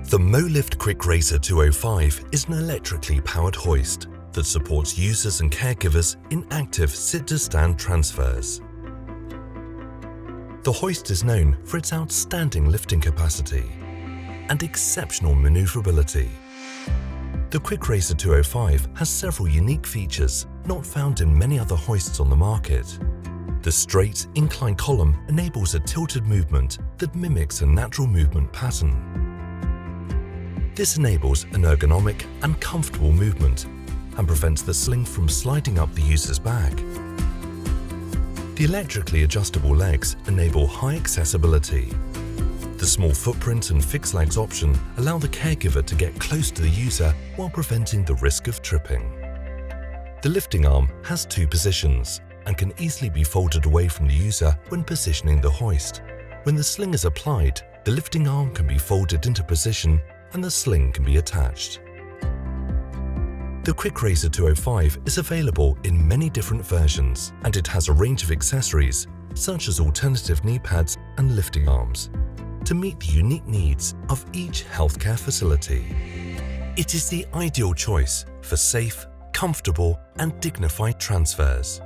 The Molift Quick Raiser 205 is an electrically powered hoist that supports users and caregivers in active sit-to-stand transfers. The hoist is known for its outstanding lifting capacity and exceptional manoeuvrability. The Quick Raiser 205 has several unique features not found in many other hoists on the market. The straight, inclined column enables a tilted movement that mimics a natural movement pattern. This enables an ergonomic and comfortable movement and prevents the sling from sliding up the user's back. The electrically adjustable legs enable high accessibility. The small footprint and fixed legs option allow the caregiver to get close to the user while preventing the risk of tripping. The lifting arm has two positions and can easily be folded away from the user when positioning the hoist. When the sling is applied, the lifting arm can be folded into position and the sling can be attached. The Quick Raiser 205 is available in many different versions, and it has a range of accessories such as alternative knee pads and lifting arms to meet the unique needs of each healthcare facility. It is the ideal choice for safe, comfortable and dignified transfers.